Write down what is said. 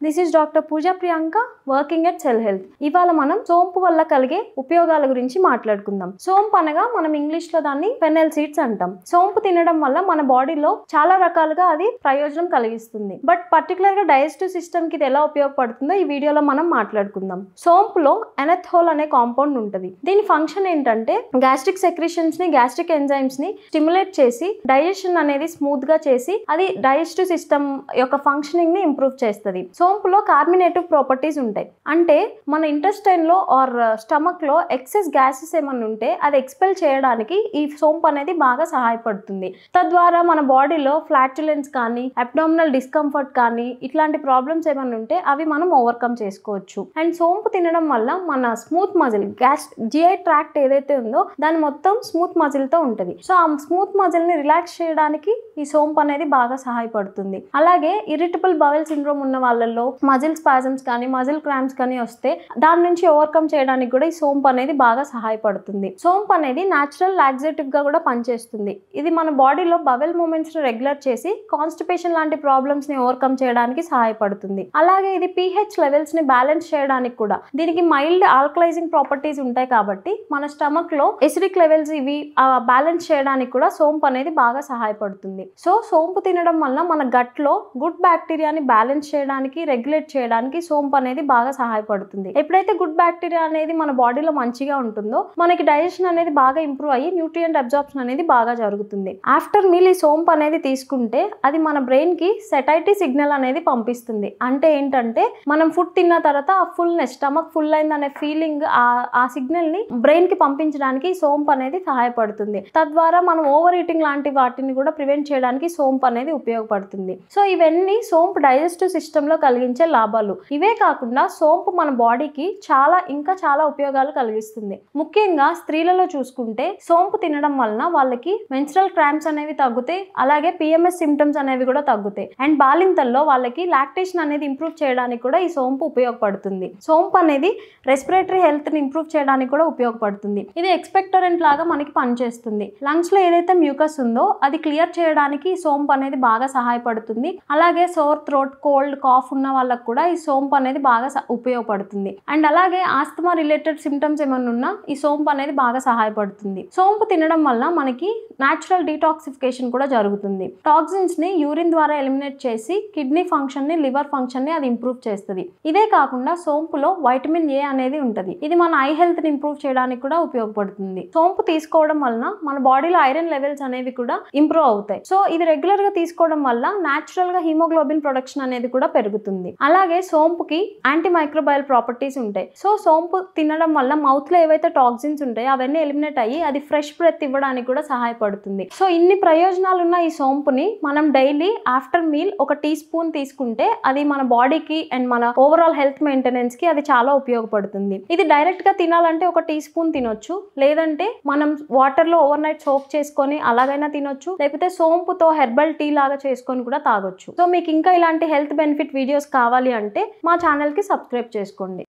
This is Dr. Pooja Priyanka working at Cell Health. ఇవాళ మనం సోంపు వల్ల కలిగే ఉపయోగాల గురించి మాట్లాడుకుందాం. సోంపు అనగా మనం ఇంగ్లీష్ లో దాన్ని ఫెనెల్ సీడ్స్ అంటాం. సోంపు తినడం వల్ల మన బాడీలో చాలా రకాలుగా అది ప్రయోజనం కలిగిస్తుంది. బట్ పర్టికులర్ గా డైజెస్టివ్ సిస్టమ్ కి ఇది ఎలా ఉపయోగపడుతుందో ఈ వీడియోలో మనం మాట్లాడుకుందాం. సోంపులో ఎనథోల్ అనే కాంపౌండ్ ఉంటుంది. దీని ఫంక్షన్ ఏంటంటే గ్యాస్ట్రిక్ సెక్రీషన్స్ ని, గ్యాస్ట్రిక్ ఎంజైమ్స్ ని స్టిమ్యులేట్ చేసి డైజెషన్ అనేది స్మూత్ గా చేసి అది డైజెస్టివ్ సిస్టమ్ యొక్క ఫంక్షనింగ్ ని ఇంప్రూవ్ చేస్తుంది. సోంపులో కార్బోనేటివ్ ప్రాపర్టీస్ ఉంటాయి. అంటే మన ఇంటెస్టైన్ లో ఆర్ స్టమక్ లో ఎక్సెస్ గ్యాసెస్ ఏమన్నా ఉంటే అది ఎక్స్పెల్ చేయడానికి ఈ సోంపు అనేది బాగా సహాయపడుతుంది. తద్వారా మన బాడీలో ఫ్లాటులెన్స్ కానీ, అబ్డామినల్ డిస్కంఫర్ట్ కానీ ఇట్లాంటి ప్రాబ్లమ్స్ ఏమన్నా ఉంటే అవి మనం ఓవర్కమ్ చేసుకోవచ్చు. అండ్ సోంపు తినడం వల్ల మన స్మూత్ మజిల్, జిఐ ట్రాక్ట్ ఏదైతే ఉందో దాని మొత్తం స్మూత్ మజిల్ తో ఉంటుంది. సో ఆ స్మూత్ మజిల్ ని రిలాక్స్ చేయడానికి ఈ సోంపు అనేది బాగా సహాయపడుతుంది. అలాగే ఇరిటబుల్ బవెల్ సిండ్రోమ్ ఉన్న వాళ్ళలో మజిల్ స్పాజమ్స్ కానీ, మజిల్ క్రాంప్స్ కానీ వస్తే దాని నుంచి ఓవర్కమ్ చేయడానికి కూడా ఈ సోంపు అనేది బాగా సహాయపడుతుంది. సోంపు అనేది న్యాచురల్ లాక్సేటివ్ గా కూడా పనిచేస్తుంది. ఇది మన బాడీలో బవెల్ మూమెంట్స్ ని రెగ్యులర్ చేసి కాన్స్టిపేషన్ లాంటి ప్రాబ్లమ్స్ ని ఓవర్కమ్ చేయడానికి సహాయపడుతుంది. అలాగే ఇది pH లెవెల్స్ ని బ్యాలెన్స్ చేయడానికి కూడా, దీనికి మైల్డ్ ఆల్కలైజింగ్ ప్రాపర్టీస్ ఉంటాయి కాబట్టి మన స్టమక్ లో ఎసిడిక్ లెవెల్స్ ఇవి బ్యాలెన్స్ చేయడానికి కూడా సోంపు అనేది బాగా సహాయపడుతుంది. సో సోంపు తినడం వల్ల మన గట్ లో గుడ్ బ్యాక్టీరియాని బ్యాలెన్స్ చేయడానికి, రెగ్యులేట్ చేయడానికి సోంపు అనేది బాగా సహాయపడుతుంది. ఎప్పుడైతే గుడ్ బ్యాక్టీరియా అనేది మన బాడీలో మంచిగా ఉంటుందో మనకి డైజెషన్ అనేది బాగా ఇంప్రూవ్ అయ్యి న్యూట్రియంట్ అబ్జార్ప్షన్ అనేది బాగా జరుగుతుంది. ఆఫ్టర్ మీల్ ఈ సోంపు అనేది తీసుకుంటే అది మన బ్రెయిన్ కి సెటైటీ సిగ్నల్ అనేది పంపిస్తుంది. అంటే ఏంటంటే మనం ఫుడ్ తిన్న తర్వాత ఆ ఫుల్నెస్, స్టమక్ ఫుల్ అయిందనే ఫీలింగ్, ఆ సిగ్నల్ ని బ్రెయిన్ కి పంపించడానికి సోంపు అనేది సహాయపడుతుంది. తద్వారా మనం ఓవర్ ఈటింగ్ లాంటి వాటిని కూడా ప్రివెంట్ చేయడానికి సోంపు అనేది ఉపయోగపడుతుంది. సో ఇవన్నీ సోంపు డైజెస్టివ్ సిస్టమ్ లో కలిగించే లాభాలు. ఇవే కాకుండా సోంపు మన బాడీకి ఇంకా చాలా ఉపయోగాలు కలిగిస్తుంది. ముఖ్యంగా స్త్రీలలో చూసుకుంటే సోంపు తినడం వలన వాళ్ళకి మెన్స్ట్రల్ క్రాంప్స్ అనేవి తగ్గుతాయి. అలాగే PMS సిమ్టమ్స్ అనేవి కూడా తగ్గుతాయి. అండ్ బాలింతల్లో వాళ్ళకి లాక్టేషన్ అనేది ఇంప్రూవ్ చేయడానికి కూడా ఈ సోంపు ఉపయోగపడుతుంది. సోంపు అనేది రెస్పిరేటరీ హెల్త్ ని ఇంప్రూవ్ చేయడానికి కూడా ఉపయోగపడుతుంది. ఇది ఎక్స్పెక్టరెంట్ లాగా మనకి పనిచేస్తుంది. లంగ్స్ లో ఏదైతే మ్యూకస్ ఉందో అది క్లియర్ చేయడానికి ఈ సోంపు అనేది బాగా సహాయపడుతుంది. అలాగే సోర్ థ్రోట్, కోల్డ్, కాఫ్ ఉన్న వాళ్ళకు కూడా ఈ సోంపు అనేది బాగా ఉపయోగపడుతుంది. అండ్ అలాగే ఆస్తమా రిలేటెడ్ సిమ్టమ్స్ ఏమన్నా ఉన్నా ఈ సోంపు అనేది బాగా సహాయపడుతుంది. సోంపు తినడం వల్ల మనకి న్యాచురల్ డీటాక్సిఫికేషన్ కూడా జరుగుతుంది. టాక్సిన్స్ ని యూరిన్ ద్వారా ఎలిమినేట్ చేసి కిడ్నీ ఫంక్షన్ ని, లివర్ ఫంక్షన్ ని అది ఇంప్రూవ్ చేస్తుంది. ఇదే కాకుండా సోంపులో వైటమిన్ ఏ అనేది ఉంటుంది. ఇది మన ఐ హెల్త్ ని ఇంప్రూవ్ చేయడానికి కూడా ఉపయోగపడుతుంది. సోంపు తీసుకోవడం వలన మన బాడీలో ఐరన్ లెవెల్స్ అనేవి కూడా ఇంప్రూవ్ అవుతాయి. సో ఇది రెగ్యులర్ గా తీసుకోవడం వల్ల న్యాచురల్ గా హిమోగ్లోబిన్ ప్రొడక్షన్ అనేది కూడా పెరుగుతుంది. అలాగే సోంపుకి యాంటీ మైక్రోబయల్ ప్రాపర్టీస్ ఉంటాయి. సో సోంపు తినడం వల్ల మౌత్ లో ఏవైతే టాక్సిన్స్ ఉంటాయో అవన్నీ ఎలిమినేట్ అయ్యి అది ఫ్రెష్ బ్రెత్ ఇవ్వడానికి కూడా సహాయపడుతుంది. సో ఇన్ని ప్రయోజనాలు ఉన్న ఈ సోంపుని మనం డైలీ ఆఫ్టర్ మీల్ ఒక టీ స్పూన్ తీసుకుంటే అది మన బాడీకి అండ్ మన ఓవరాల్ హెల్త్ మెయింటెనెన్స్ కి అది చాలా ఉపయోగపడుతుంది. ఇది డైరెక్ట్ గా తినాలంటే ఒక టీ స్పూన్ తినొచ్చు, లేదంటే మనం వాటర్ లో ఓవర్ నైట్ సోక్ చేసుకొని అలాగైనా తినొచ్చు, లేకపోతే సోంపుతో హెర్బల్ టీ లాగా చేసుకొని కూడా తాగొచ్చు. సో మీకు ఇంకా ఇలాంటి హెల్త్ బెనిఫిట్ వీడియోస్ కావాలి అంటే మా ఛానల్ కి సబ్స్క్రైబ్ చేసుకోండి.